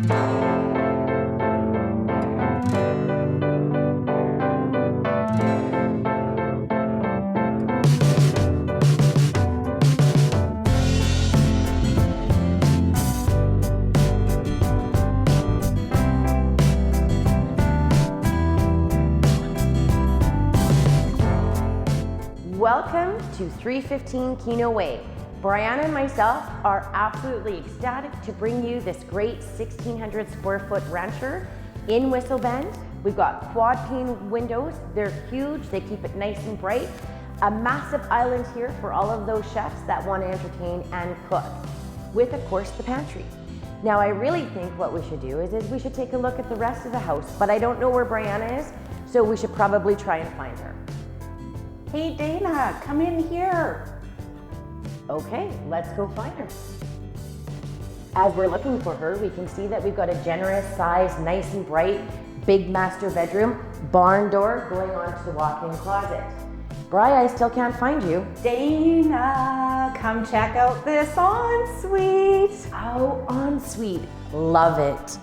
Welcome to 315 Keno Way. Brianna and myself are absolutely ecstatic to bring you this great 1,600 square foot rancher in Whistle Bend. We've got quad pane windows. They're huge. They keep it nice and bright. A massive island here for all of those chefs that want to entertain and cook, with of course the pantry. Now I really think what we should do is we should take a look at the rest of the house, but I don't know where Brianna is, so we should probably try and find her. Hey Dana, come in here. Okay, let's go find her. As we're looking for her, we can see that we've got a generous size, nice and bright, big master bedroom, barn door going onto the walk-in closet. Bri, I still can't find you. Dana, come check out this ensuite. Oh, ensuite, love it.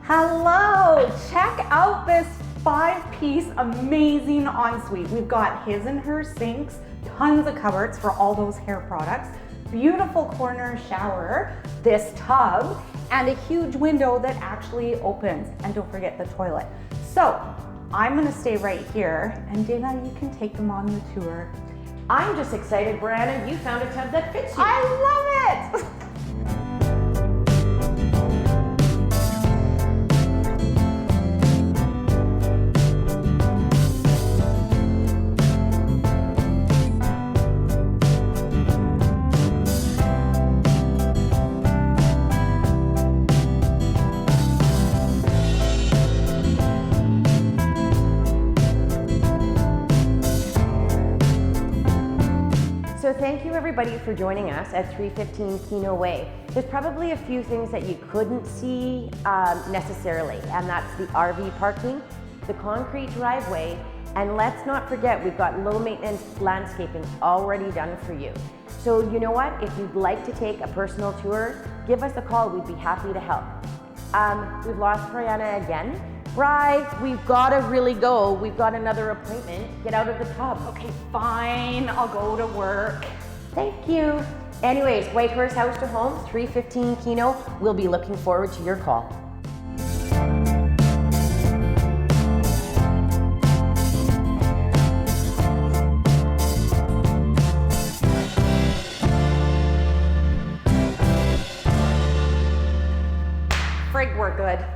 Hello, check out this 5-piece amazing ensuite. We've got his and her sinks, tons of cupboards for all those hair products, beautiful corner shower, this tub, and a huge window that actually opens. And don't forget the toilet. So I'm gonna stay right here, and Dana, you can take them on the tour. I'm just excited, Brianna, you found a tub that fits you. I love it! So thank you everybody for joining us at 315 Keno Way. There's probably a few things that you couldn't see necessarily, and that's the RV parking, the concrete driveway, and let's not forget we've got low maintenance landscaping already done for you. So you know what, if you'd like to take a personal tour, give us a call, we'd be happy to help. We've lost Brianna again. Bri, we've gotta really go. We've got another appointment. Get out of the tub. Okay, fine, I'll go to work. Thank you. Anyways, Whitehorse House to Home, 315 Keno. We'll be looking forward to your call. Frig, we're good.